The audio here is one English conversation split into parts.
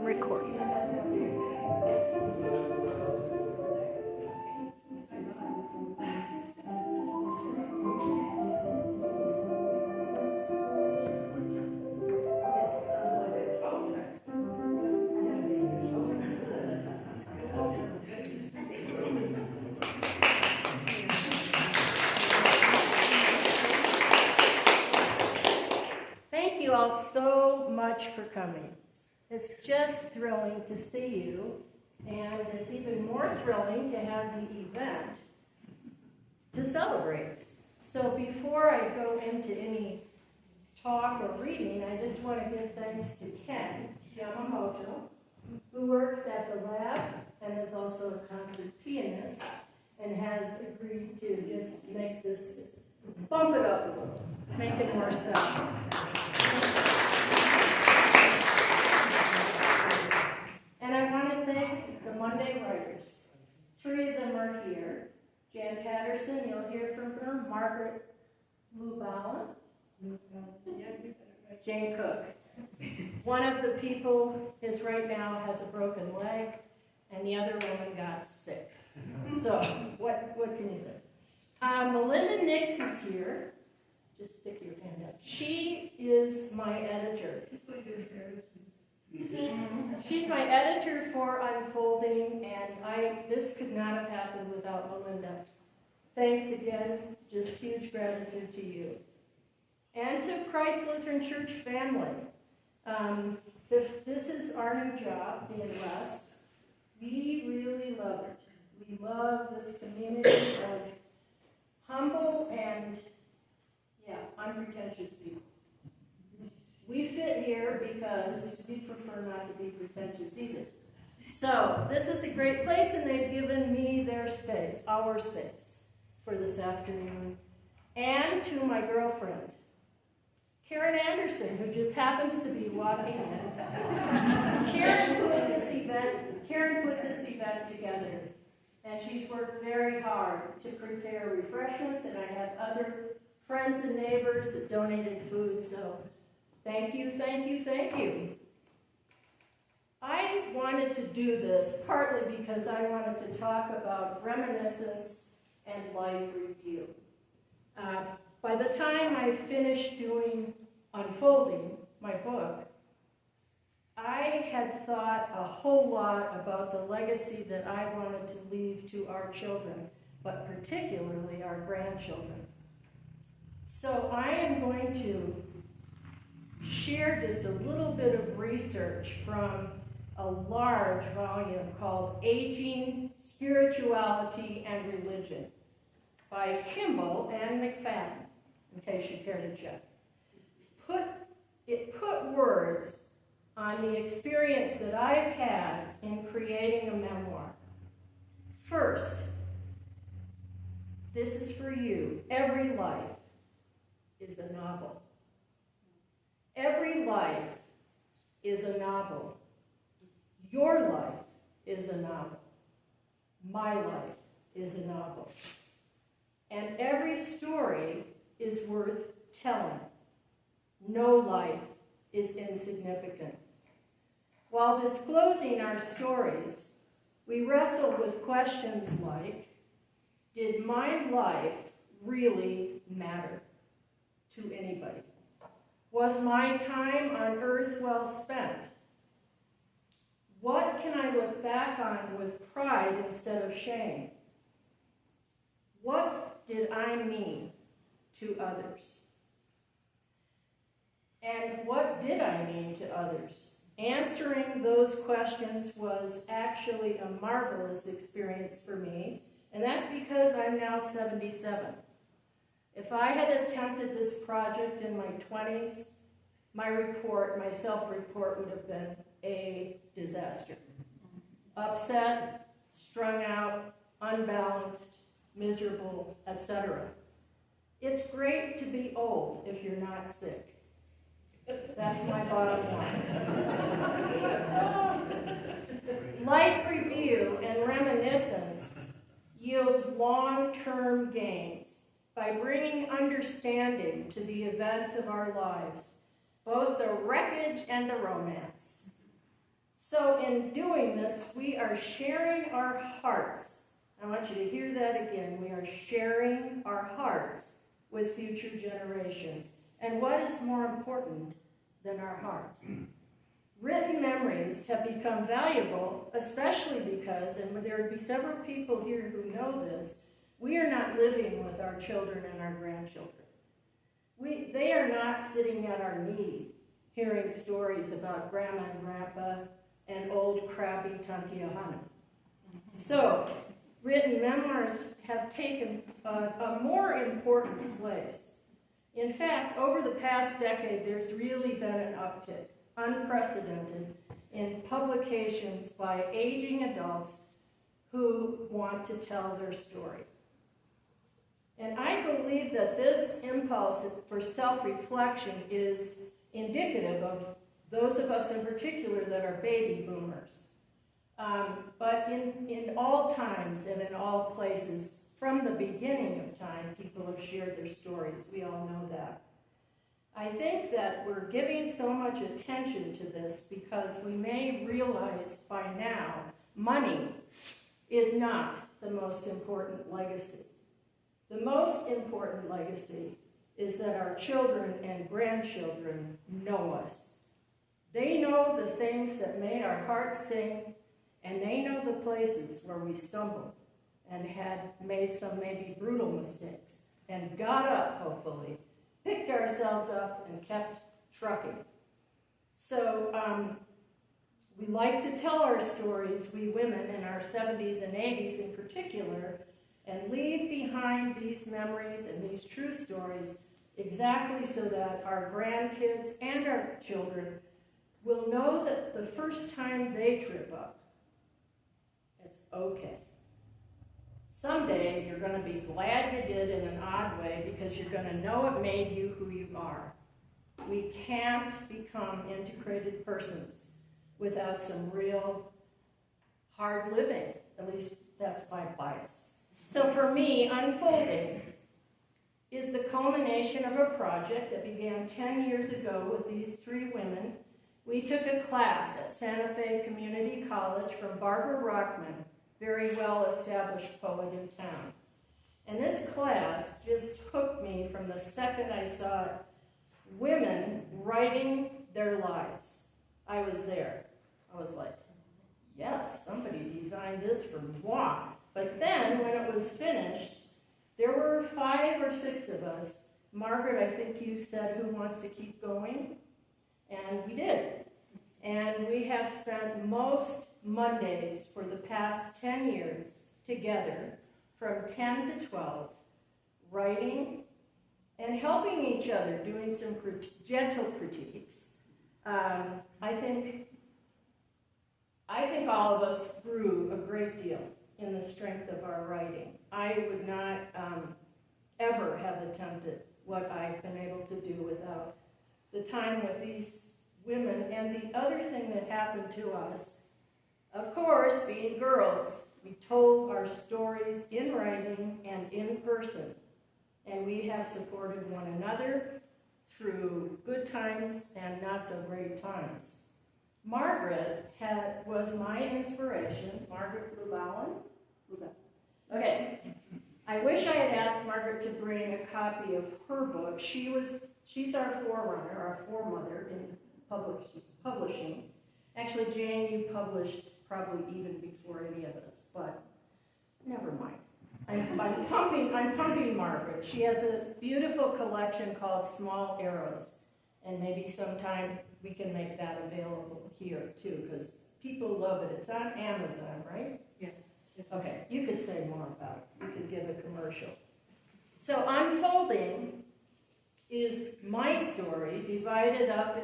recording. Thank you all so much for coming. It's just thrilling to see you, and it's even more thrilling to have the event to celebrate. So before I go into any talk or reading, I just want to give thanks to Ken Yamamoto, who works at the lab and is also a concert pianist, and has agreed to just make this, bump it up a little, make it more stuff. And I want to thank the Monday writers. 3 of them are here. Jan Patterson, you'll hear from her. Margaret Lubala. Jane Cook. One of the people is right now has a broken leg, and the other woman got sick. So what can you say? Melinda Nix is here. Just stick your hand up. She is my editor. She's my editor for Unfolding, and this could not have happened without Melinda. Thanks again, just huge gratitude to you. And to Christ Lutheran Church family. This is our new job, being Russ. We really love it. We love this community of humble and, unpretentious people. We fit here because we prefer not to be pretentious either. So this is a great place, and they've given me their space, our space, for this afternoon. And to my girlfriend, Karen Anderson, who just happens to be walking in. Karen put this event together, and she's worked very hard to prepare refreshments, and I have other friends and neighbors that donated food, so thank you, thank you, thank you. I wanted to do this partly because I wanted to talk about reminiscence and life review. By the time I finished doing Unfolding, my book, I had thought a whole lot about the legacy that I wanted to leave to our children, but particularly our grandchildren. So I am going to share just a little bit of research from a large volume called Aging, Spirituality, and Religion by Kimball and McFadden, in case you care to check. It put words on the experience that I've had in creating a memoir. First, this is for you. Every life is a novel. Every life is a novel. Your life is a novel. My life is a novel. And every story is worth telling. No life is insignificant. While disclosing our stories, we wrestle with questions like, did my life really matter to anybody? Was my time on earth well spent? What can I look back on with pride instead of shame? What did I mean to others? And what did I mean to others? Answering those questions was actually a marvelous experience for me, and that's because I'm now 77. If I had attempted this project in my 20s, my self-report would have been a disaster. Upset, strung out, unbalanced, miserable, etc. It's great to be old if you're not sick. That's my bottom line. Life review and reminiscence yields long-term gains by bringing understanding to the events of our lives, both the wreckage and the romance. So in doing this, we are sharing our hearts. I want you to hear that again. We are sharing our hearts with future generations. And what is more important than our heart? Written memories have become valuable, especially because, and there would be several people here who know this, we are not living with our children and our grandchildren. They are not sitting at our knee hearing stories about grandma and grandpa and old crabby Tanti Ahana. So, written memoirs have taken a more important place. In fact, over the past decade, there's really been an uptick, unprecedented, in publications by aging adults who want to tell their story. And I believe that this impulse for self-reflection is indicative of those of us in particular that are baby boomers. But in all times and in all places, from the beginning of time, people have shared their stories. We all know that. I think that we're giving so much attention to this because we may realize by now money is not the most important legacy. The most important legacy is that our children and grandchildren know us. They know the things that made our hearts sing, and they know the places where we stumbled and had made some maybe brutal mistakes and got up, hopefully, picked ourselves up and kept trucking. So we like to tell our stories, we women in our 70s and 80s in particular, and leave behind these memories and these true stories exactly so that our grandkids and our children will know that the first time they trip up, it's okay. Someday you're going to be glad you did in an odd way because you're going to know it made you who you are. We can't become integrated persons without some real hard living. At least that's my bias. So for me, Unfolding is the culmination of a project that began 10 years ago with these three women. We took a class at Santa Fe Community College from Barbara Rockman, very well-established poet in town. And this class just hooked me from the second I saw it. Women writing their lives. I was there. I was like, yes, somebody designed this for moi. But then, when it was finished, there were 5 or 6 of us. Margaret, I think you said, who wants to keep going? And we did. And we have spent most Mondays for the past 10 years together, from 10 to 12, writing and helping each other, doing some gentle critiques. I think all of us grew a great deal in the strength of our writing. I would not ever have attempted what I've been able to do without the time with these women. And the other thing that happened to us, of course, being girls, we told our stories in writing and in person. And we have supported one another through good times and not so great times. Margaret was my inspiration. Margaret Llewellyn? Okay. I wish I had asked Margaret to bring a copy of her book. She's our forerunner, our foremother in publishing. Actually, Jane, you published probably even before any of us, but never mind. I'm pumping Margaret. She has a beautiful collection called Small Arrows, and maybe sometime we can make that available here too, because people love it. It's on Amazon, right? Yes. Okay, you could say more about it. You could give a commercial. So Unfolding is my story divided up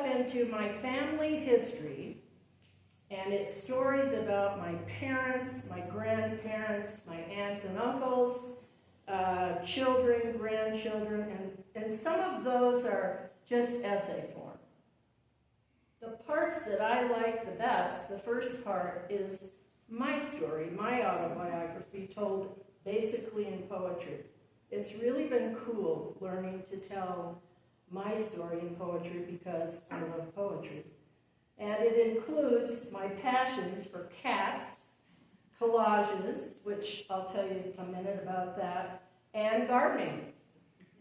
into my family history, and it's stories about my parents, my grandparents, my aunts and uncles, children, grandchildren, and some of those are just essay form. The parts that I like the best, the first part is my story, my autobiography, told basically in poetry. It's really been cool learning to tell my story in poetry because I love poetry. And it includes my passions for cats, collages, which I'll tell you a minute about that, and gardening.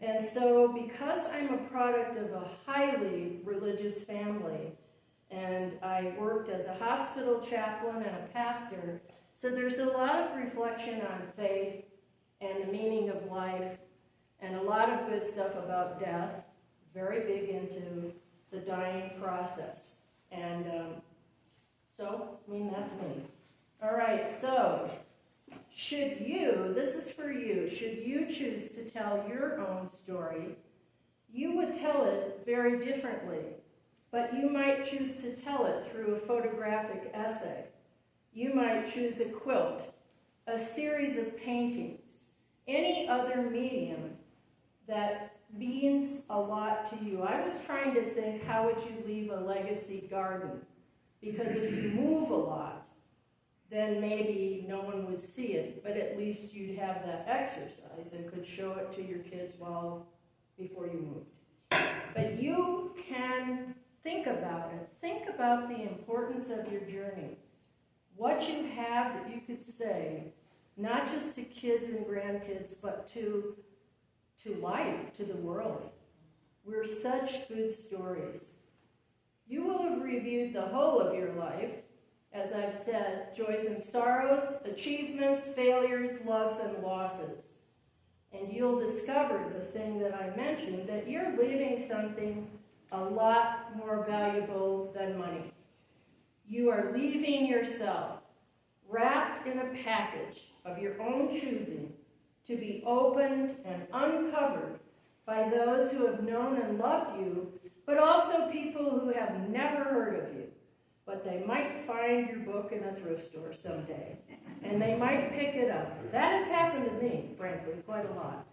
And so because I'm a product of a highly religious family, and I worked as a hospital chaplain and a pastor, so there's a lot of reflection on faith and the meaning of life, and a lot of good stuff about death, very big into the dying process. And that's me. All right, so this is for you, should you choose to tell your own story, you would tell it very differently, but you might choose to tell it through a photographic essay. You might choose a quilt, a series of paintings, any other medium that means a lot to you. I was trying to think, how would you leave a legacy garden? Because if you move a lot, then maybe no one would see it, but at least you'd have that exercise and could show it to your kids before you moved. But you can think about it. Think about the importance of your journey. What you have that you could say, not just to kids and grandkids, but to life, to the world. We're such good stories. You will have reviewed the whole of your life, as I've said, joys and sorrows, achievements, failures, loves, and losses. And you'll discover the thing that I mentioned, that you're leaving something a lot more valuable than money. You are leaving yourself wrapped in a package of your own choosing to be opened and uncovered by those who have known and loved you, but also people who have never heard of you. But they might find your book in a thrift store someday, and they might pick it up. That has happened to me, frankly, quite a lot.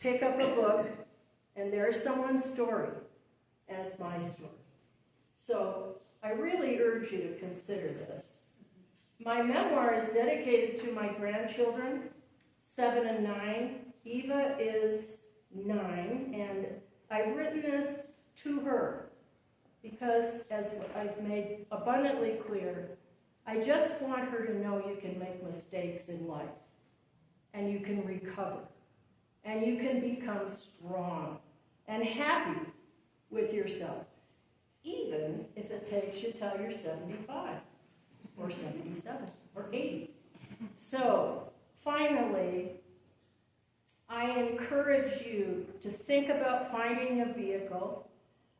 Pick up a book, and there's someone's story, and it's my story. So I really urge you to consider this. My memoir is dedicated to my grandchildren, 7 and 9. Eva is 9, and I've written this to her because, as I've made abundantly clear, I just want her to know you can make mistakes in life, and you can recover, and you can become strong and happy with yourself, even if it takes you till you're 75 or 77 or 80. So finally, I encourage you to think about finding a vehicle.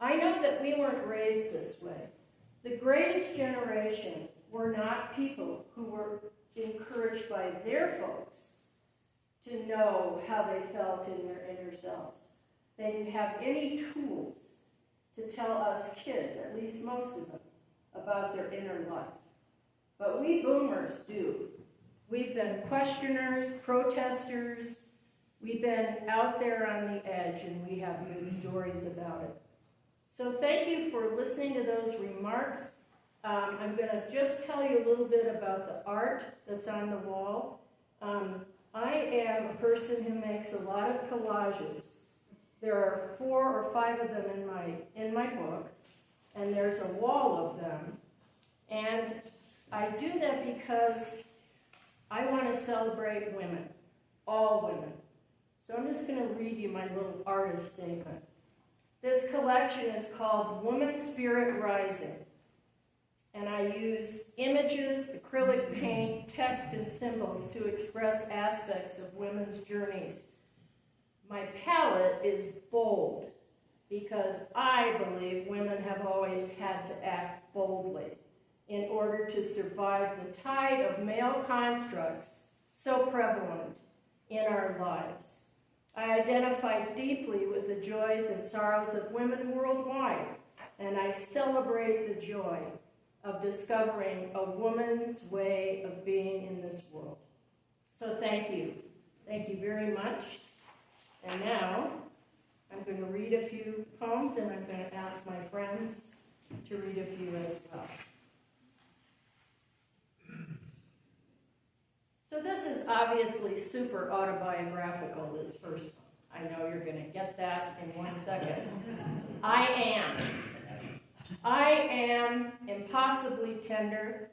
I know that we weren't raised this way. The greatest generation were not people who were encouraged by their folks to know how they felt in their inner selves. They didn't have any tools to tell us kids, at least most of them, about their inner life. But we boomers do. We've been questioners, protesters. We've been out there on the edge, and we have good stories about it. So thank you for listening to those remarks. I'm going to just tell you a little bit about the art that's on the wall. I am a person who makes a lot of collages. There are 4 or 5 of them in my book, and there's a wall of them. And I do that because I want to celebrate women, all women. So I'm just going to read you my little artist statement. This collection is called Woman Spirit Rising. And I use images, acrylic paint, text, and symbols to express aspects of women's journeys. My palette is bold because I believe women have always had to act boldly in order to survive the tide of male constructs so prevalent in our lives. I identify deeply with the joys and sorrows of women worldwide, and I celebrate the joy of discovering a woman's way of being in this world. So thank you. Thank you very much. And now, I'm going to read a few poems, and I'm going to ask my friends to read a few as well. So this is obviously super autobiographical, this first one. I know you're going to get that in 1 second. I am. I am impossibly tender,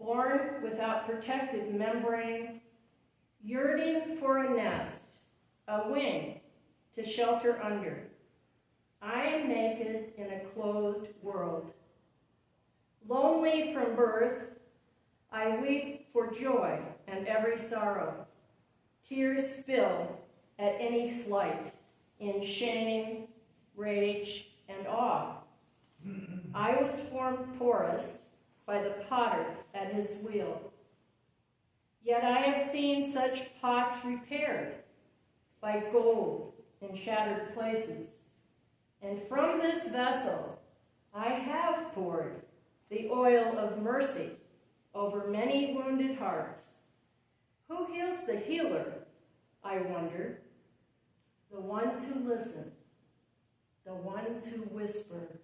born without protective membrane, yearning for a nest, a wing to shelter under. I am naked in a clothed world. Lonely from birth, I weep for joy and every sorrow. Tears spill at any slight, in shame, rage, and awe. I was formed porous by the potter at his wheel. Yet I have seen such pots repaired by gold in shattered places. And from this vessel I have poured the oil of mercy over many wounded hearts. Who heals the healer, I wonder? The ones who listen, the ones who whisper,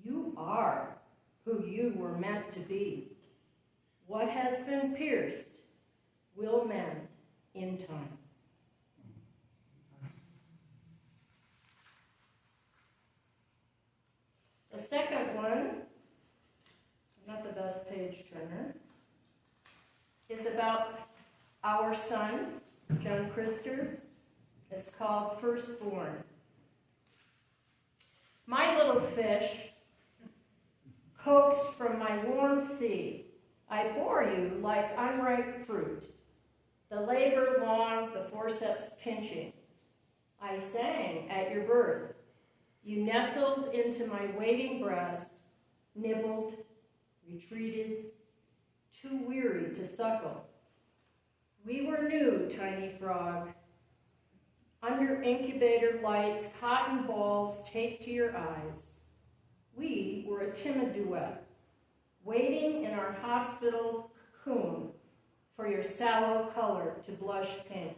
you are who you were meant to be. What has been pierced will mend in time. The second one, not the best page turner, is about our son, John Krister. It's called Firstborn. My little fish, coaxed from my warm sea, I bore you like unripe fruit. The labor long, the forceps pinching. I sang at your birth. You nestled into my waiting breast, nibbled, retreated, too weary to suckle. We were new, tiny frog. Under incubator lights, cotton balls taped to your eyes. We were a timid duet, waiting in our hospital cocoon for your sallow color to blush pink.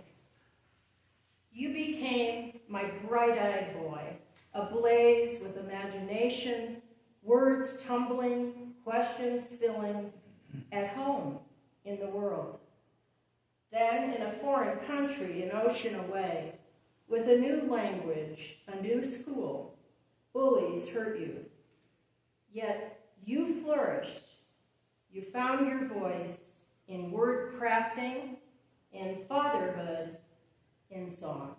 You became my bright-eyed boy, ablaze with imagination, words tumbling, questions spilling, at home in the world. Then in a foreign country, an ocean away, with a new language, a new school, bullies hurt you. Yet you flourished. You found your voice in word crafting, in fatherhood, in song.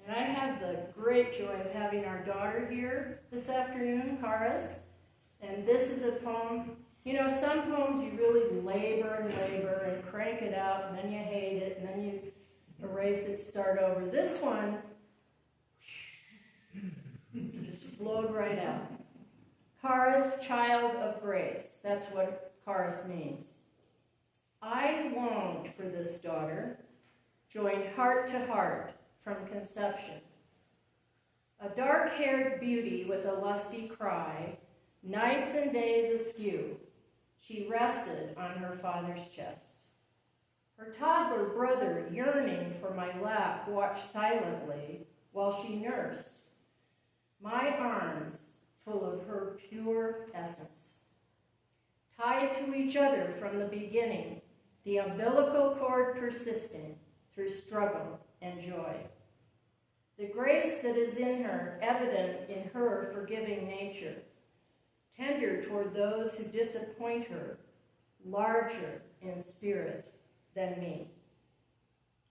And I have the great joy of having our daughter here this afternoon, Karis. And this is a poem. You know, some poems you really labor and crank it out, and then you hate it, and then you erase it, start over. This one just flowed right out. Karis, child of grace. That's what Karis means. I longed for this daughter, joined heart to heart from conception. A dark-haired beauty with a lusty cry, nights and days askew, she rested on her father's chest. Her toddler brother, yearning for my lap, watched silently while she nursed. My arms full of her pure essence. Tied to each other from the beginning, the umbilical cord persisting through struggle and joy. The grace that is in her, evident in her forgiving nature, tender toward those who disappoint her, larger in spirit than me.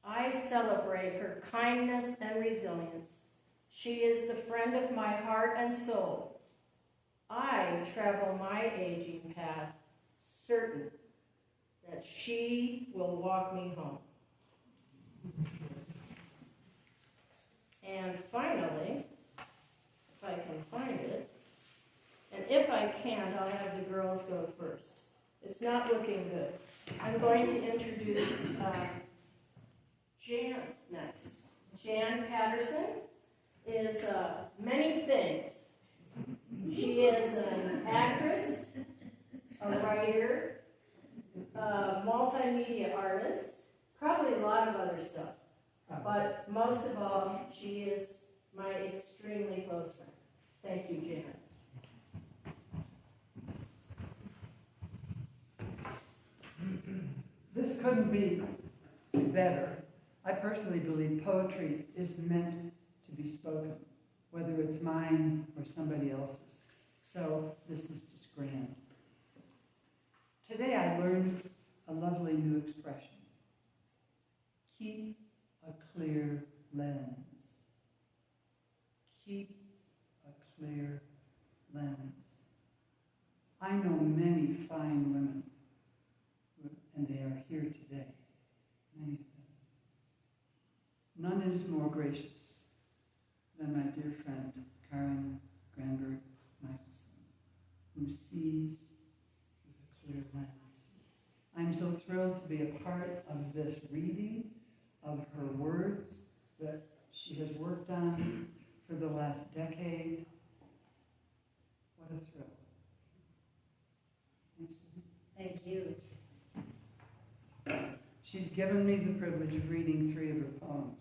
I celebrate her kindness and resilience. She is the friend of my heart and soul. I travel my aging path, certain that she will walk me home. And finally, if I can find it, and if I can, I'll have the girls go first. It's not looking good. I'm going to introduce Jan next. Jan Patterson is many things. She is an actress, a writer, a multimedia artist, probably a lot of other stuff. But most of all, she is my extremely close friend. Thank you, Jan. This couldn't be better. I personally believe poetry is meant to be spoken, whether it's mine or somebody else's. So this is just grand. Today I learned a lovely new expression. Keep a clear lens. Keep a clear lens. I know many fine women, and they are here today, many of them. None is more gracious than my dear friend Karen Granberg Michelson, who sees with a clear lens. I'm so thrilled to be a part of this reading of her words that she has worked on for the last decade. What a thrill. Thank you. She's given me the privilege of reading 3 of her poems.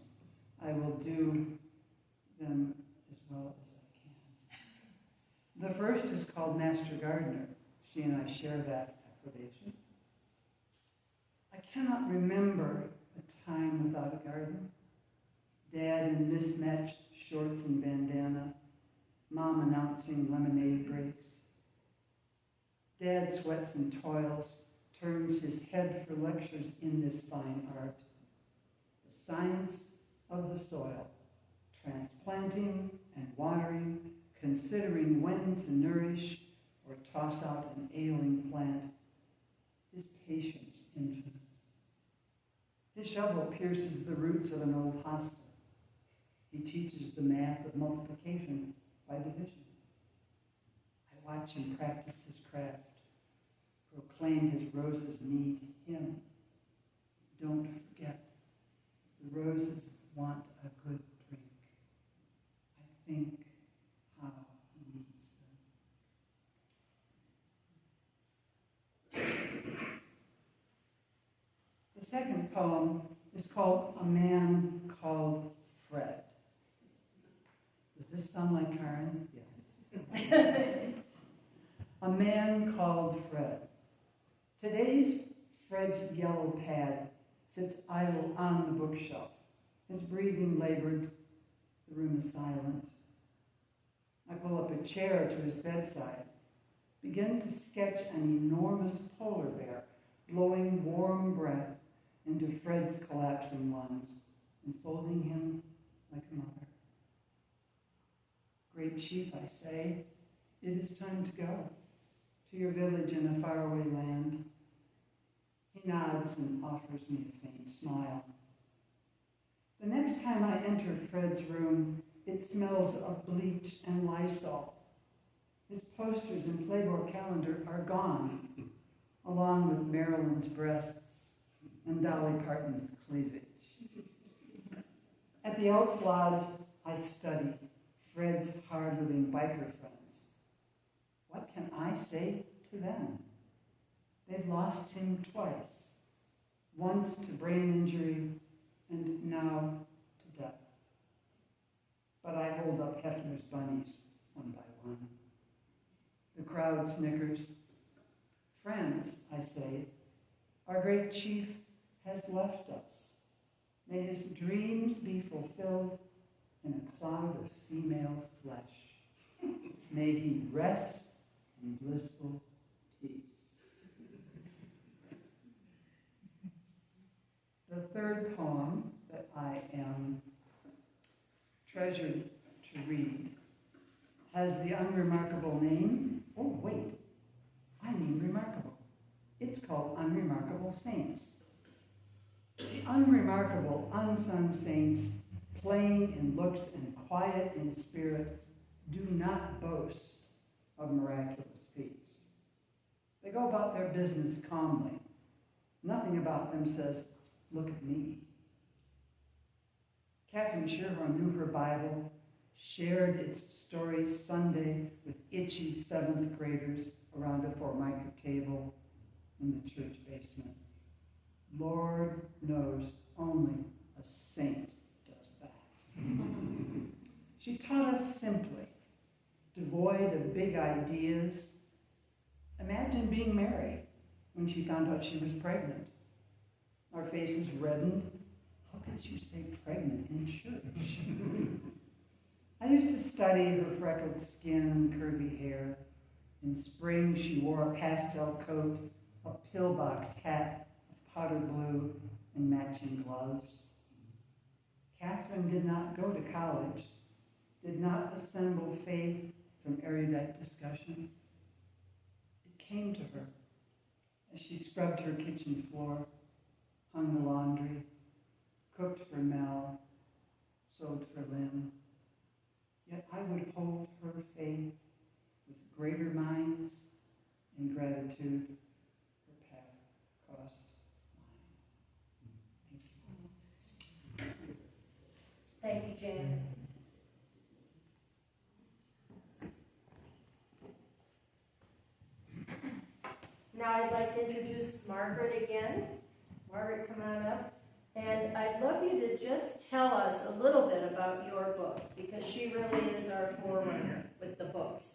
I will do them as well as I can. The first is called Master Gardener. She and I share that approbation. I cannot remember a time without a garden. Dad in mismatched shorts and bandana, Mom announcing lemonade breaks. Dad sweats and toils, turns his head for lectures in this fine art. The science of the soil, transplanting and watering, considering when to nourish or toss out an ailing plant. His patience infinite. His shovel pierces the roots of an old hosta. He teaches the math of multiplication by division. I watch him practice his craft, proclaim his roses need him. Don't forget, the roses want a good drink. I think how he needs them. The second poem is called A Man Called Fred. Does this sound like Karen? Yes. A Man Called Fred. Today's Fred's yellow pad sits idle on the bookshelf. His breathing labored. The room is silent. I pull up a chair to his bedside, begin to sketch an enormous polar bear blowing warm breath into Fred's collapsing lungs, enfolding him like a mother. Great chief, I say, it is time to go to your village in a faraway land. He nods and offers me a faint smile. The next time I enter Fred's room, it smells of bleach and Lysol. His posters and Playboy calendar are gone, along with Marilyn's breasts and Dolly Parton's cleavage. At the Elks Lodge, I study Fred's hard-living biker friends. What can I say to them? They've lost him twice, once to brain injury and now to death. But I hold up Hefner's bunnies one by one. The crowd snickers. Friends, I say, our great chief has left us. May his dreams be fulfilled in a cloud of female flesh. May he rest in blissful peace. The third poem that I am treasured to read has the unremarkable name, oh wait, I mean remarkable. It's called Unremarkable Saints. Unremarkable, unsung saints, plain in looks and quiet in spirit, do not boast of miraculous feats. They go about their business calmly. Nothing about them says, look at me. Catherine Sherburne knew her Bible, shared its stories Sunday with itchy 7th graders around a Formica table in the church basement. Lord knows only a saint does that. She taught us simply, devoid of big ideas. Imagine being Mary when she found out she was pregnant. Our faces reddened. How could you say pregnant in church? I used to study her freckled skin and curvy hair. In spring, she wore a pastel coat, a pillbox hat of powder blue, and matching gloves. Catherine did not go to college, did not assemble faith from erudite discussion. It came to her as she scrubbed her kitchen floor, hung the laundry, cooked for Mel, sewed for Lynn. Yet I would hold her faith with greater minds in gratitude. Her path crossed mine. Thank you, Jan. Now I'd like to introduce Margaret again. Margaret, come on up. And I'd love you to just tell us a little bit about your book, because she really is our forerunner with the books.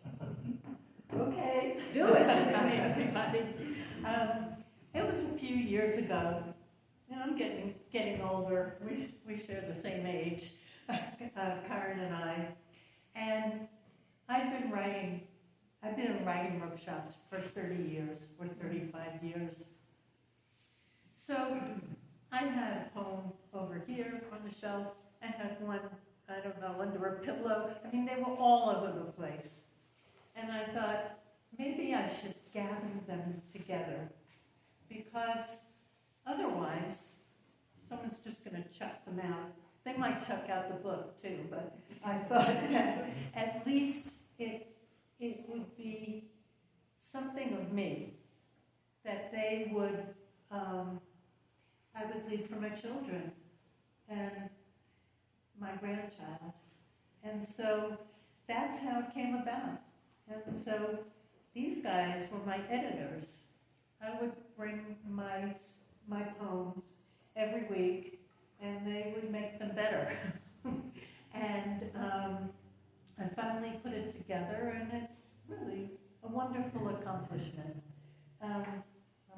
Okay. Do it. Hi, everybody. It was a few years ago, and I'm getting older. We share the same age, Karen and I. And I've been in writing workshops for 30 years, or 35 years. So I had a poem over here on the shelf. I had one, I don't know, under a pillow. I mean, they were all over the place. And I thought, maybe I should gather them together, because otherwise, someone's just going to chuck them out. They might chuck out the book too, but I thought that at least it would be something of me that they would, I would leave for my children and my grandchild. And so that's how it came about. And so these guys were my editors. I would bring my poems every week, and they would make them better. And I finally put it together, and it's really a wonderful accomplishment. I'm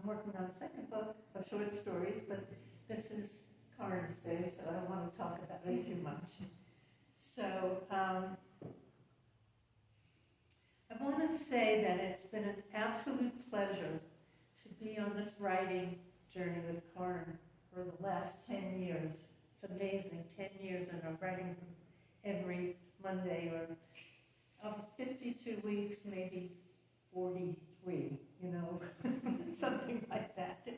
working on a second book of short stories, but this is Karen's day, so I don't want to talk about it too much. So I want to say that it's been an absolute pleasure to be on this writing journey with Karen for the last 10 years. It's amazing, 10 years, and I'm writing every Monday, or of 52 weeks, maybe 43, something like that.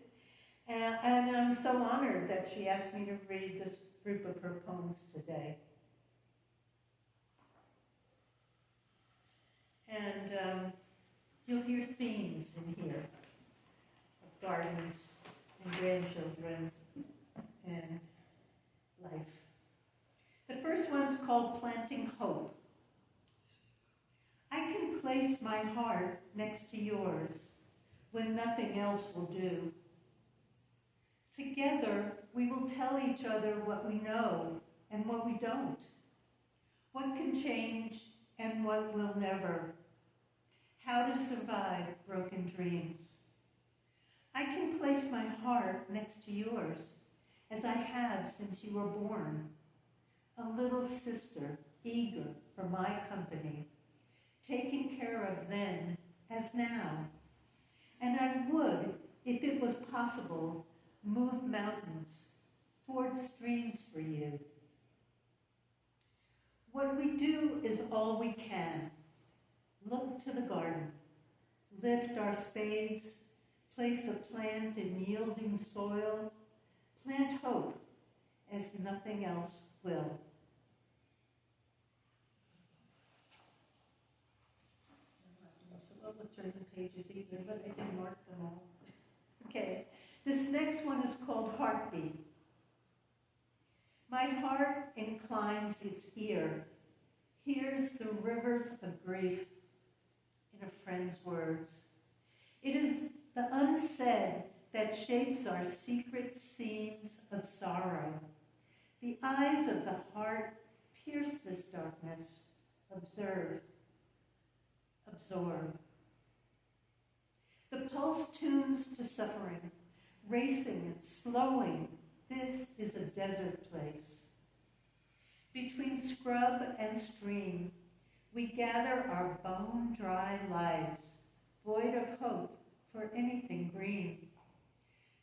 And I'm so honored that she asked me to read this group of her poems today. And you'll hear themes in here of gardens and grandchildren and life. The first one's called Planting Hope. I can place my heart next to yours when nothing else will do. Together, we will tell each other what we know and what we don't, what can change and what will never, how to survive broken dreams. I can place my heart next to yours, as I have since you were born, a little sister eager for my company, taken care of then as now. And I would, if it was possible, move mountains, ford streams for you. What we do is all we can. Look to the garden, lift our spades, place a plant in yielding soil, plant hope as nothing else will. So I'll turn the pages either, but I didn't mark them all. Okay, this next one is called Heartbeat. My heart inclines its ear, hears the rivers of grief in a friend's words. It is the unsaid that shapes our secret seams of sorrow. The eyes of the heart pierce this darkness, observe, absorb. The pulse tunes to suffering, racing and slowing, This is a desert place. Between scrub and stream, we gather our bone-dry lives, void of hope for anything green.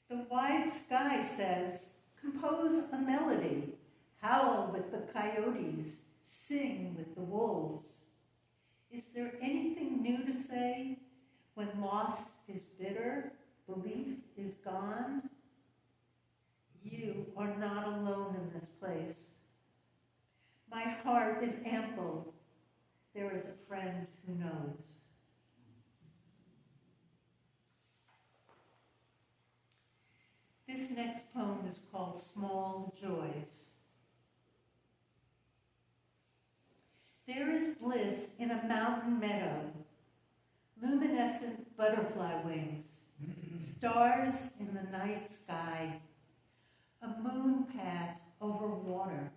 The wide sky says, compose a melody, howl with the coyotes, sing with the wolves. Is there anything new to say when loss is bitter, belief is gone? You are not alone in this place. My heart is ample. There is a friend who knows. This next poem is called Small Joys. There is bliss in a mountain meadow, luminescent butterfly wings, stars in the night sky, a moon path over water.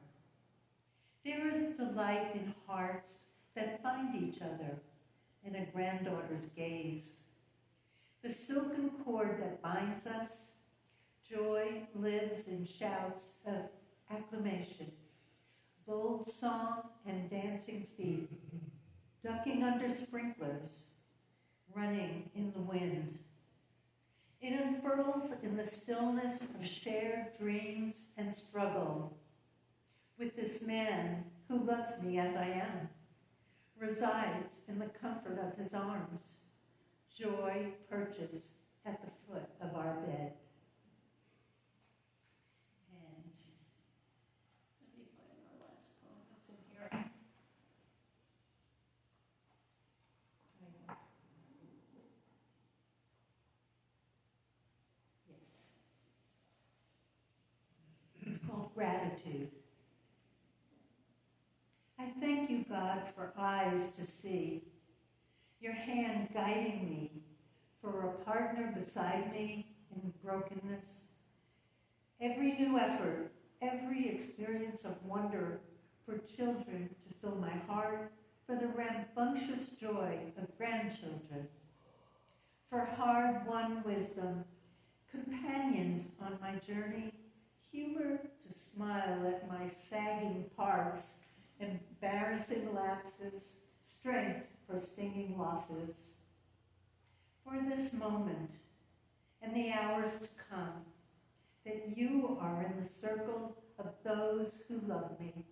There is delight in hearts that find each other in a granddaughter's gaze. The silken cord that binds us, joy lives in shouts of acclamation, bold song and dancing feet, ducking under sprinklers, running in the wind. It unfurls in the stillness of shared dreams and struggle with this man who loves me as I am, resides in the comfort of his arms. Joy perches at the foot of our bed. And let me find our last poem. It's in here. Yes. It's called Gratitude. I thank you, God, for eyes to see, your hand guiding me, for a partner beside me in brokenness. Every new effort, every experience of wonder for children to fill my heart, for the rambunctious joy of grandchildren, for hard-won wisdom, companions on my journey, humor to smile at my sagging parts, embarrassing lapses, strength for stinging losses. For this moment and the hours to come, that you are in the circle of those who love me.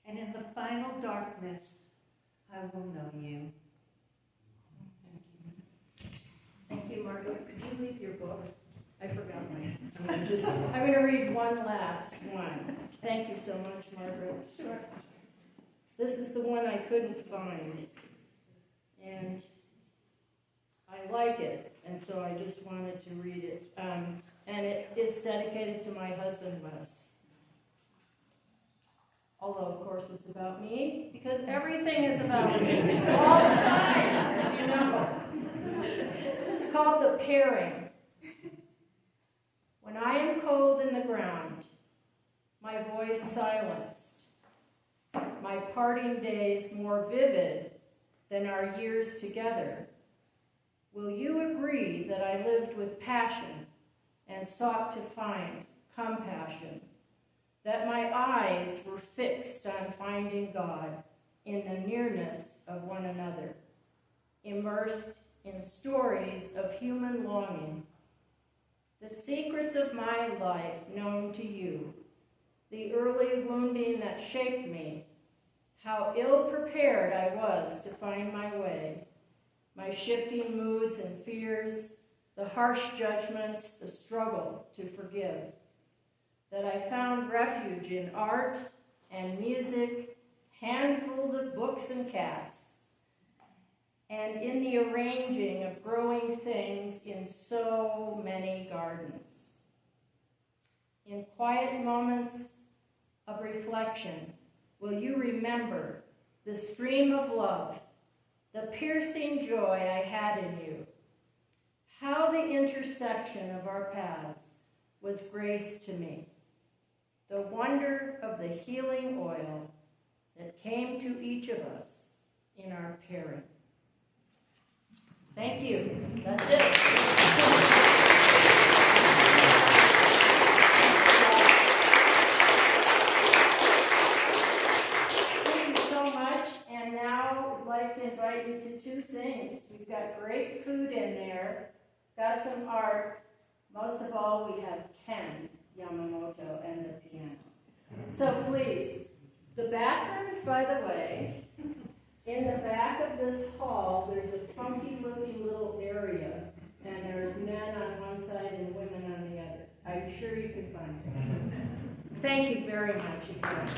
And in the final darkness, I will know you. Thank you, Margaret. Could you leave your book? I forgot mine. I'm going to read one last one. Thank you so much, Margaret. Sure. This is the one I couldn't find. And I like it, and so I just wanted to read it. And it's dedicated to my husband, Wes. Although, of course, it's about me, because everything is about me all the time, as you know. It's called The Pairing. When I am cold in the ground, my voice silenced, my parting days more vivid than our years together, will you agree that I lived with passion and sought to find compassion, that my eyes were fixed on finding God in the nearness of one another, immersed in stories of human longing, the secrets of my life known to you, the early wounding that shaped me, how ill-prepared I was to find my way, my shifting moods and fears, the harsh judgments, the struggle to forgive, that I found refuge in art and music, handfuls of books and cats, and in the arranging of growing things in so many gardens. In quiet moments of reflection, will you remember the stream of love, the piercing joy I had in you, how the intersection of our paths was grace to me, the wonder of the healing oil that came to each of us in our pairing. Thank you. That's it. did two things. We've got great food in there, got some art. Most of all, we have Ken Yamamoto and the piano. So please, the bathrooms, by the way, in the back of this hall, there's a funky-looking little area, and there's men on one side and women on the other. I'm sure you can find it. Thank you very much again.